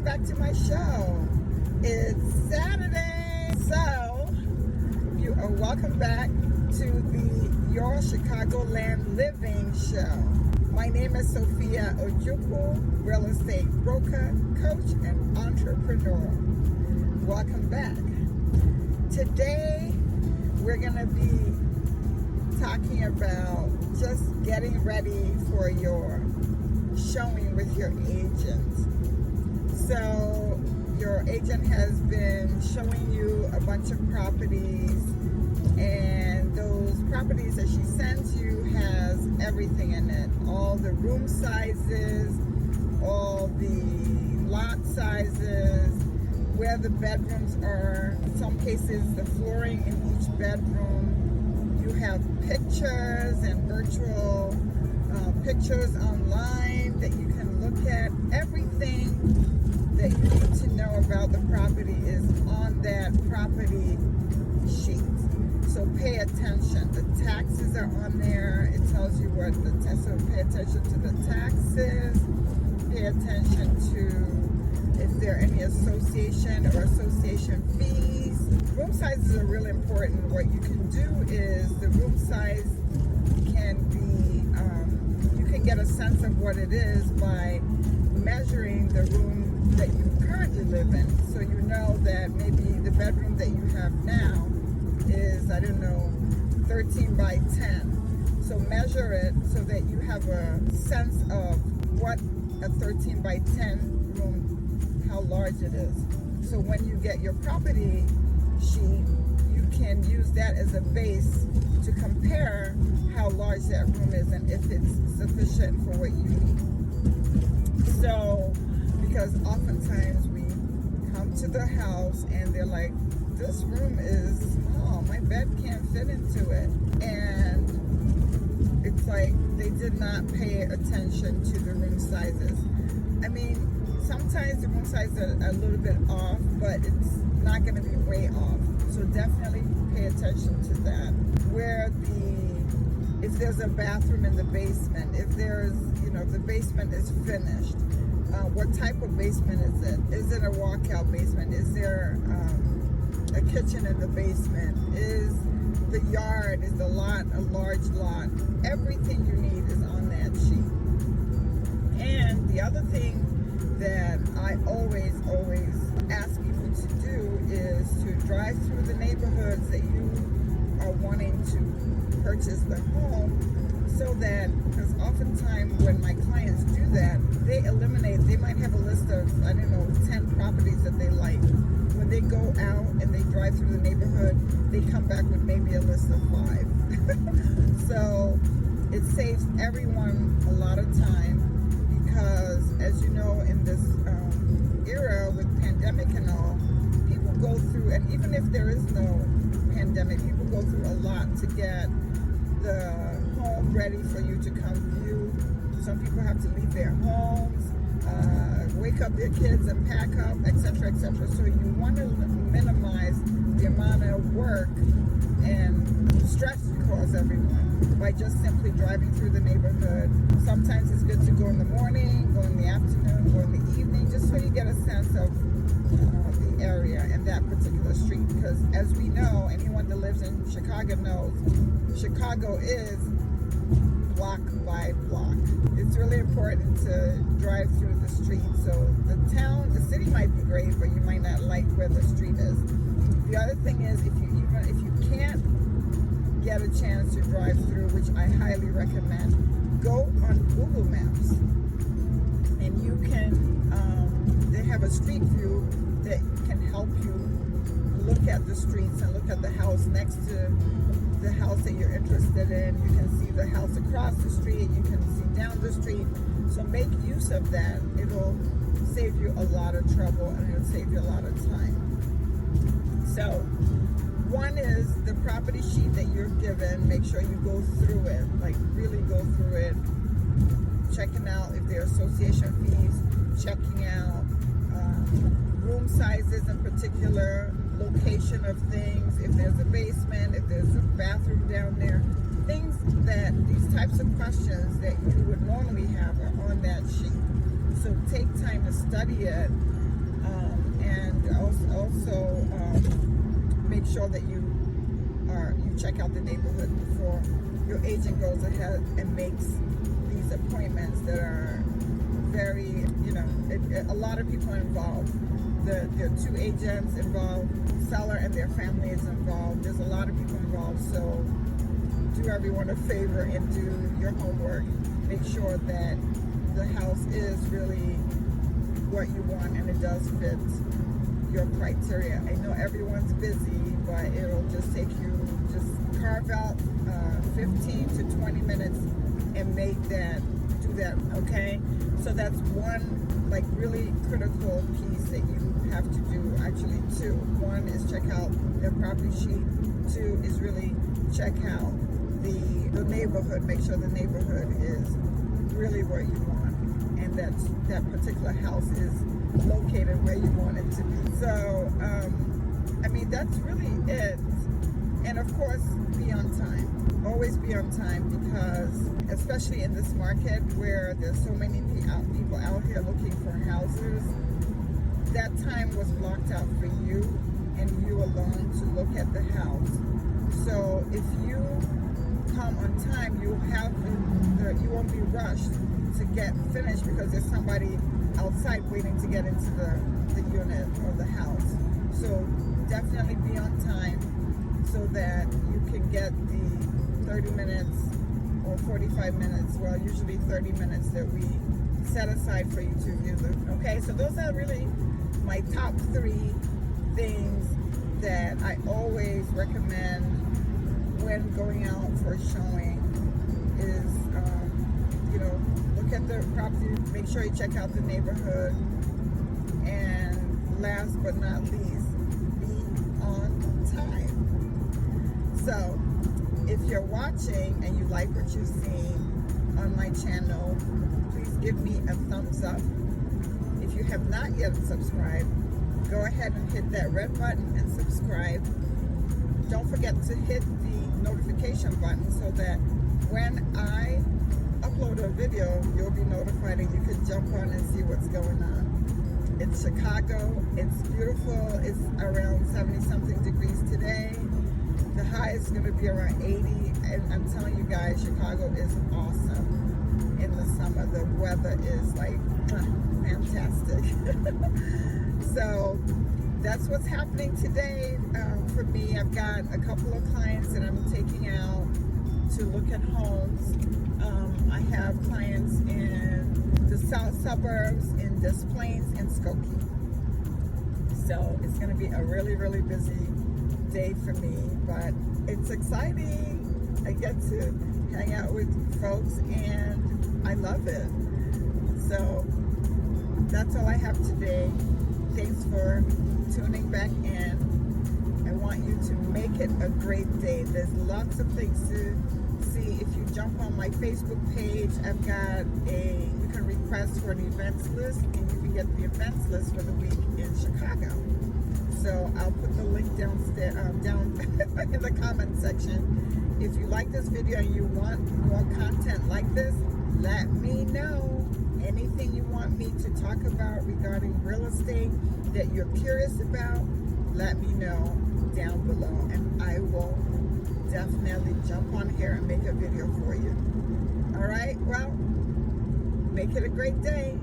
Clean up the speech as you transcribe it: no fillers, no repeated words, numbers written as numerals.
back to my show. It's Saturday, so you are welcome back to the Your Chicagoland Living Show. My name is Sophia Ojukwu, real estate broker, coach, and entrepreneur. Welcome back. Today, we're going to be talking about just getting ready for your showing with your agent. So your agent has been showing you a bunch of properties, and those properties that she sends you has everything in it. All the room sizes, all the lot sizes, where the bedrooms are, in some cases the flooring in each bedroom. You have pictures and virtual pictures online that you can look at. Everything that you need to know about the property is on that property sheet. So pay attention. The taxes are on there. It tells you what the tax. So pay attention to the taxes. Pay attention to if there are any association or association fees. Room sizes are really important. What you can do is the room size can be, you can get a sense of what it is by measuring the room that you currently live in. So you know that maybe the bedroom that you have now is, I don't know, 13 by 10. So measure it so that you have a sense of what a 13 by 10 room, how large it is. So when you get your property sheet, you can use that as a base to compare how large that room is and if it's sufficient for what you need. So, because oftentimes we come to the house and they're like, this room is small, my bed can't fit into it. And it's like they did not pay attention to the room sizes. I mean, sometimes the room sizes are a little bit off, but it's not going to be way off. So definitely pay attention to that. If there's a bathroom in the basement, if there's, the basement is finished, what type of basement is it? Is it a walkout basement? Is there a kitchen in the basement? Is the yard, is the lot a large lot? Everything you need is on that sheet. And the other thing that I always ask people to do is to drive through the neighborhoods that you are wanting to purchase the home, so that, because oftentimes when my clients do that, they might have a list of, 10 properties that they like. When they go out and they drive through the neighborhood, they come back with maybe a list of 5. So it saves everyone a lot of time, because as you know, in this era with pandemic and all, people go through, and even if there is no pandemic, people go through a lot to get the home ready for you to come view. Some people have to leave their homes, wake up their kids and pack up, etc., etc. So you want to minimize the amount of work and stress you cause everyone by just simply driving through the neighborhood. Sometimes it's good to go in the morning, go in the afternoon, go in the evening, just so you get a sense of the area and that particular street. Because as we know, anyone that lives in Chicago knows, Chicago is block by block. It's really important to drive through the street. So the city might be great, but you might not like where the street is. The other thing is, if you can't get a chance to drive through, which I highly recommend, go on Google Maps, and you can, they have a street view that can help you look at the streets and look at the house next to the house that you're interested in. You can see the house across the street, you can see down the street. So make use of that. It'll save you a lot of trouble, and it'll save you a lot of time. So one is the property sheet that you're given. Make sure you go through it, like really go through it, checking out if there are association fees, checking out room sizes in particular, location of things, if there's a basement, if there's a bathroom down there, things that, these types of questions that you would normally have are on that sheet. So take time to study it And also make sure that you check out the neighborhood before your agent goes ahead and makes these appointments that are very, a lot of people involved. There are 2 agents involved, seller and their family is involved. There's a lot of people involved, so do everyone a favor and do your homework. Make sure that the house is really what you want and it does fit your criteria. I know everyone's busy, but it'll just take you, just carve out 15 to 20 minutes and do that, okay? So that's one like really critical piece that you have to do, actually 2. 1 is check out the property sheet. 2 is really check out the neighborhood, make sure the neighborhood is really where you want, and that particular house is located where you want it to be. So, I mean, that's really it. And of course, be on time. Always be on time, because especially in this market where there's so many people out here looking for houses, that time was blocked out for you and you alone to look at the house. So if you come on time, you won't be rushed to get finished because there's somebody outside waiting to get into the unit or the house. So definitely be on time so that you can get the 30 minutes or 45 minutes, well, usually 30 minutes that we set aside for you to view the, okay? So those are really my top 3 things that I always recommend when going out for a showing is, look at the property, make sure you check out the neighborhood, and last but not least, be on time. So if you're watching and you like what you've seen on my channel, please give me a thumbs up. If you have not yet subscribed, go ahead and hit that red button and subscribe. Don't forget to hit the notification button so that when I upload a video, you'll be notified and you can jump on and see what's going on. It's Chicago. It's beautiful. It's around 70-something degrees today. The high is going to be around 80. And I'm telling you guys, Chicago is awesome in the summer. The weather is like fantastic. So that's what's happening today for me. I've got a couple of clients that I'm taking out to look at homes. I have clients in the south suburbs, in Des Plaines, and Skokie. So it's going to be a really, really busy day for me, but it's exciting. I get to hang out with folks and I love it. So that's all I have today. Thanks for tuning back in. I want you to make it a great day. There's lots of things to see. If you jump on my Facebook page, I've got you can request for an events list and you can get the events list for the week in Chicago. So I'll put the link downstairs, down in the comment section. If you like this video and you want more content like this, let me know. Anything you want me to talk about regarding real estate that you're curious about, let me know down below and I will definitely jump on here and make a video for you. All right, well, make it a great day.